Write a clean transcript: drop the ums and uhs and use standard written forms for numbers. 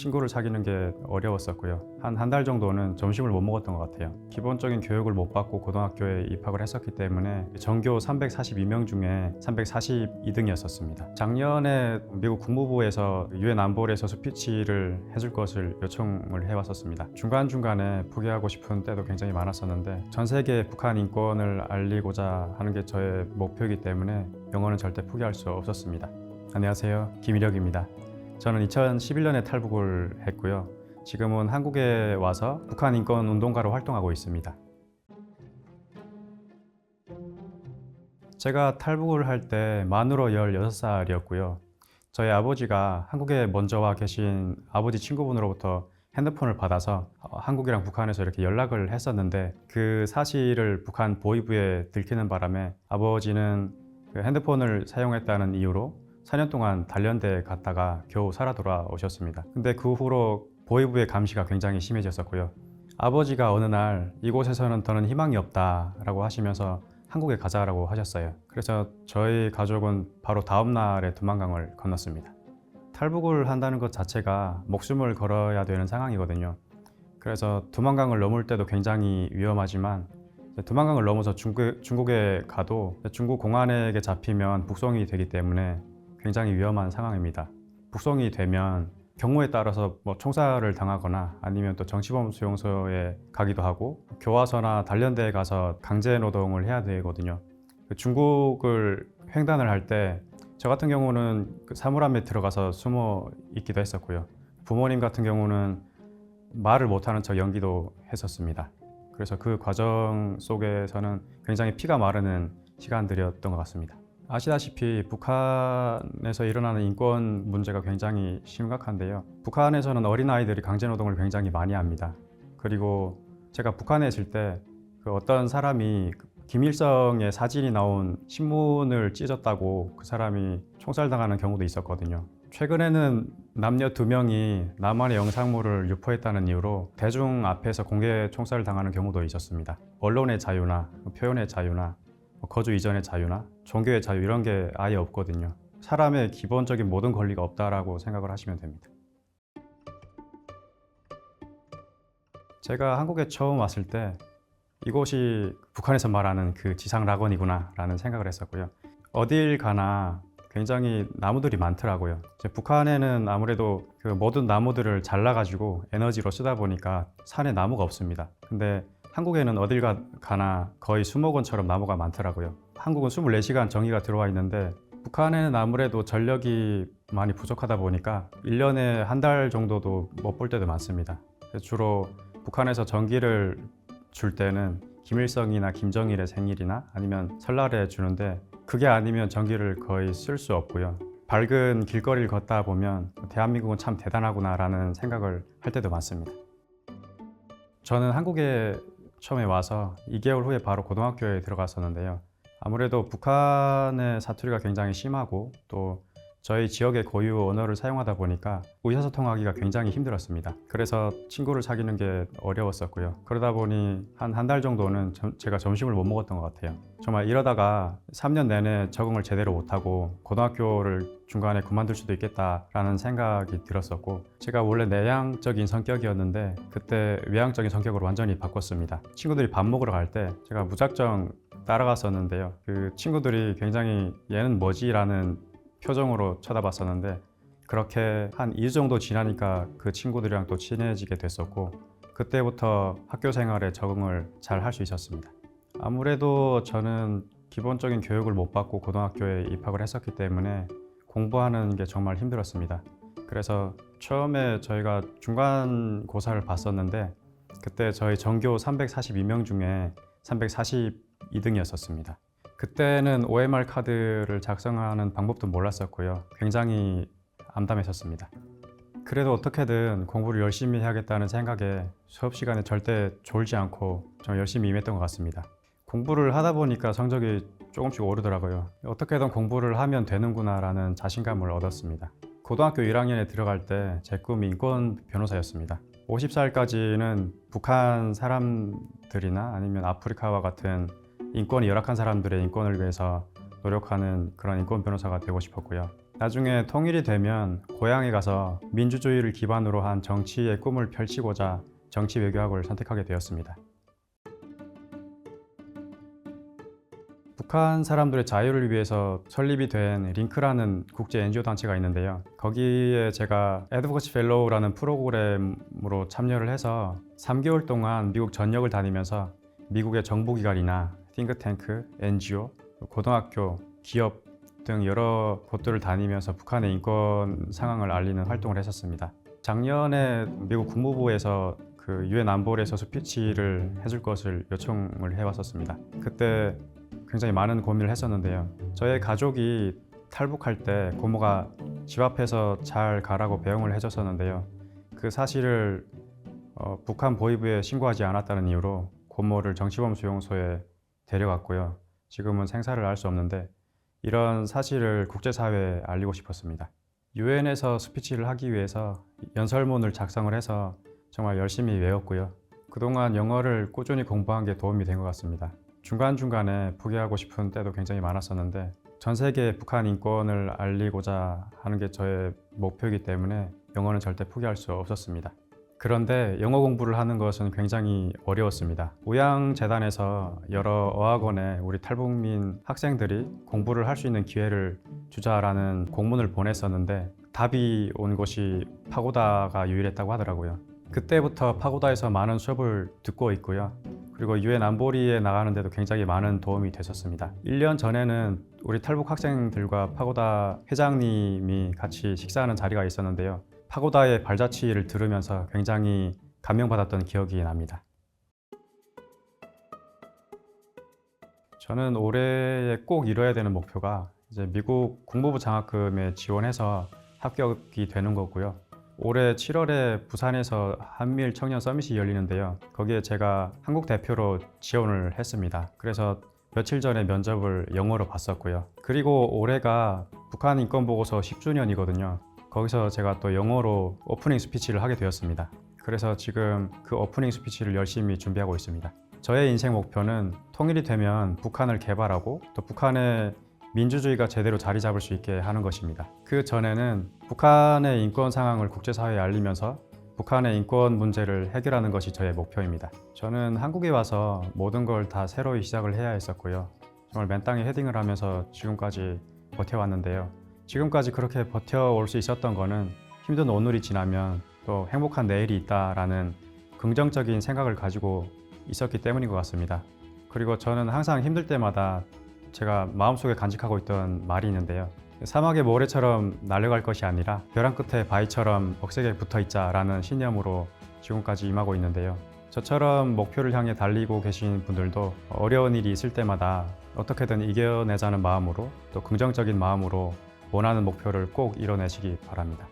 친구를 사귀는 게 어려웠었고요. 한 달 정도는 점심을 못 먹었던 것 같아요. 기본적인 교육을 못 받고 고등학교에 입학을 했었기 때문에 전교 342명 중에 342등이었었습니다. 작년에 미국 국무부에서 유엔 안보리에서 스피치를 해줄 것을 요청을 해왔었습니다. 중간중간에 포기하고 싶은 때도 굉장히 많았었는데 전 세계에 북한 인권을 알리고자 하는 게 저의 목표이기 때문에 영어는 절대 포기할 수 없었습니다. 안녕하세요, 김일혁입니다. 저는 2011년에 탈북을 했고요. 지금은 한국에 와서 북한 인권 운동가로 활동하고 있습니다. 제가 탈북을 할 때 만으로 16살이었고요. 저희 아버지가 한국에 먼저 와 계신 아버지 친구분으로부터 핸드폰을 받아서 한국이랑 북한에서 이렇게 연락을 했었는데 그 사실을 북한 보위부에 들키는 바람에 아버지는 그 핸드폰을 사용했다는 이유로 4년 동안 단련대에 갔다가 겨우 살아 돌아오셨습니다. 근데 그 후로 보위부의 감시가 굉장히 심해졌었고요. 아버지가 어느 날 이곳에서는 더는 희망이 없다라고 하시면서 한국에 가자라고 하셨어요. 그래서 저희 가족은 바로 다음 날에 두만강을 건넜습니다. 탈북을 한다는 것 자체가 목숨을 걸어야 되는 상황이거든요. 그래서 두만강을 넘을 때도 굉장히 위험하지만 두만강을 넘어서 중국에 가도 중국 공안에게 잡히면 북송이 되기 때문에 굉장히 위험한 상황입니다. 북송이 되면 경우에 따라서 총살을 당하거나 아니면 또 정치범 수용소에 가기도 하고 교화소나 단련대에 가서 강제 노동을 해야 되거든요. 중국을 횡단을 할 때 저 같은 경우는 그 사물함에 들어가서 숨어 있기도 했었고요. 부모님 같은 경우는 말을 못하는 척 연기도 했었습니다. 그래서 그 과정 속에서는 굉장히 피가 마르는 시간들이었던 것 같습니다. 아시다시피 북한에서 일어나는 인권 문제가 굉장히 심각한데요. 북한에서는 어린아이들이 강제노동을 굉장히 많이 합니다. 그리고 제가 북한에 있을 때 그 어떤 사람이 김일성의 사진이 나온 신문을 찢었다고 그 사람이 총살당하는 경우도 있었거든요. 최근에는 남녀 2명이 남한의 영상물을 유포했다는 이유로 대중 앞에서 공개 총살을 당하는 경우도 있었습니다. 언론의 자유나 표현의 자유나 거주 이전의 자유나 종교의 자유 이런 게 아예 없거든요. 사람의 기본적인 모든 권리가 없다라고 생각을 하시면 됩니다. 제가 한국에 처음 왔을 때 이곳이 북한에서 말하는 그 지상 낙원이구나 라는 생각을 했었고요. 어딜 가나 굉장히 나무들이 많더라고요. 북한에는 아무래도 그 모든 나무들을 잘라가지고 에너지로 쓰다 보니까 산에 나무가 없습니다. 근데 한국에는 어딜 가나 거의 수목원처럼 나무가 많더라고요. 한국은 24시간 전기가 들어와 있는데 북한에는 아무래도 전력이 많이 부족하다 보니까 1년에 한 달 정도도 못 볼 때도 많습니다. 주로 북한에서 전기를 줄 때는 김일성이나 김정일의 생일이나 아니면 설날에 주는데 그게 아니면 전기를 거의 쓸 수 없고요. 밝은 길거리를 걷다 보면 대한민국은 참 대단하구나 라는 생각을 할 때도 많습니다. 저는 한국에 처음에 와서 2개월 후에 바로 고등학교에 들어갔었는데요. 아무래도 북한의 사투리가 굉장히 심하고 또 저희 지역의 고유 언어를 사용하다 보니까 의사소통하기가 굉장히 힘들었습니다. 그래서 친구를 사귀는 게 어려웠었고요. 그러다 보니 한 달 정도는 제가 점심을 못 먹었던 것 같아요. 정말 이러다가 3년 내내 적응을 제대로 못하고 고등학교를 중간에 그만둘 수도 있겠다라는 생각이 들었었고 제가 원래 내향적인 성격이었는데 그때 외향적인 성격으로 완전히 바꿨습니다. 친구들이 밥 먹으러 갈 때 제가 무작정 따라갔었는데요. 그 친구들이 굉장히 얘는 뭐지? 라는 표정으로 쳐다봤었는데 그렇게 한 2주 정도 지나니까 그 친구들이랑 또 친해지게 됐었고 그때부터 학교 생활에 적응을 잘 할 수 있었습니다. 아무래도 저는 기본적인 교육을 못 받고 고등학교에 입학을 했었기 때문에 공부하는 게 정말 힘들었습니다. 그래서 처음에 저희가 중간고사를 봤었는데 그때 저희 전교 342명 중에 342등이었었습니다. 그때는 OMR 카드를 작성하는 방법도 몰랐었고요. 굉장히 암담했었습니다. 그래도 어떻게든 공부를 열심히 해야겠다는 생각에 수업 시간에 절대 졸지 않고 좀 열심히 임했던 것 같습니다. 공부를 하다 보니까 성적이 조금씩 오르더라고요. 어떻게든 공부를 하면 되는구나 라는 자신감을 얻었습니다. 고등학교 1학년에 들어갈 때 제 꿈이 인권 변호사였습니다. 50살까지는 북한 사람들이나 아니면 아프리카와 같은 인권이 열악한 사람들의 인권을 위해서 노력하는 그런 인권 변호사가 되고 싶었고요. 나중에 통일이 되면 고향에 가서 민주주의를 기반으로 한 정치의 꿈을 펼치고자 정치 외교학을 선택하게 되었습니다. 북한 사람들의 자유를 위해서 설립이 된 링크라는 국제 NGO 단체가 있는데요. 거기에 제가 애드보커시 펠로우라는 프로그램으로 참여를 해서 3개월 동안 미국 전역을 다니면서 미국의 정보기관이나 띵크탱크, NGO, 고등학교, 기업 등 여러 곳들을 다니면서 북한의 인권 상황을 알리는 활동을 했었습니다. 작년에 미국 국무부에서 그 유엔 안보리에서 스피치를 해줄 것을 요청을 해왔었습니다. 그때 굉장히 많은 고민을 했었는데요. 저의 가족이 탈북할 때 고모가 집 앞에서 잘 가라고 배웅을 해줬었는데요. 그 사실을 북한 보위부에 신고하지 않았다는 이유로 고모를 정치범 수용소에 데려갔고요. 지금은 생사를 알 수 없는데 이런 사실을 국제사회에 알리고 싶었습니다. 유엔에서 스피치를 하기 위해서 연설문을 작성을 해서 정말 열심히 외웠고요. 그동안 영어를 꾸준히 공부한 게 도움이 된 것 같습니다. 중간중간에 포기하고 싶은 때도 굉장히 많았었는데 전 세계에 북한 인권을 알리고자 하는 게 저의 목표이기 때문에 영어는 절대 포기할 수 없었습니다. 그런데 영어 공부를 하는 것은 굉장히 어려웠습니다. 우양재단에서 여러 어학원에 우리 탈북민 학생들이 공부를 할 수 있는 기회를 주자라는 공문을 보냈었는데 답이 온 곳이 파고다가 유일했다고 하더라고요. 그때부터 파고다에서 많은 수업을 듣고 있고요. 그리고 유엔 안보리에 나가는데도 굉장히 많은 도움이 됐었습니다. 1년 전에는 우리 탈북 학생들과 파고다 회장님이 같이 식사하는 자리가 있었는데요. 파고다의 발자취를 들으면서 굉장히 감명받았던 기억이 납니다. 저는 올해에 꼭 이뤄야 되는 목표가 이제 미국 국무부 장학금에 지원해서 합격이 되는 거고요. 올해 7월에 부산에서 한미일 청년 서밋이 열리는데요. 거기에 제가 한국 대표로 지원을 했습니다. 그래서 며칠 전에 면접을 영어로 봤었고요. 그리고 올해가 북한 인권보고서 10주년이거든요. 거기서 제가 또 영어로 오프닝 스피치를 하게 되었습니다. 그래서 지금 그 오프닝 스피치를 열심히 준비하고 있습니다. 저의 인생 목표는 통일이 되면 북한을 개발하고 또 북한의 민주주의가 제대로 자리 잡을 수 있게 하는 것입니다. 그 전에는 북한의 인권 상황을 국제사회에 알리면서 북한의 인권 문제를 해결하는 것이 저의 목표입니다. 저는 한국에 와서 모든 걸 다 새로이 시작을 해야 했었고요. 정말 맨 땅에 헤딩을 하면서 지금까지 버텨왔는데요. 지금까지 그렇게 버텨올 수 있었던 거는 힘든 오늘이 지나면 또 행복한 내일이 있다라는 긍정적인 생각을 가지고 있었기 때문인 것 같습니다. 그리고 저는 항상 힘들 때마다 제가 마음속에 간직하고 있던 말이 있는데요. 사막의 모래처럼 날아갈 것이 아니라 벼랑 끝에 바위처럼 억세게 붙어있자라는 신념으로 지금까지 임하고 있는데요. 저처럼 목표를 향해 달리고 계신 분들도 어려운 일이 있을 때마다 어떻게든 이겨내자는 마음으로 또 긍정적인 마음으로 원하는 목표를 꼭 이뤄내시기 바랍니다.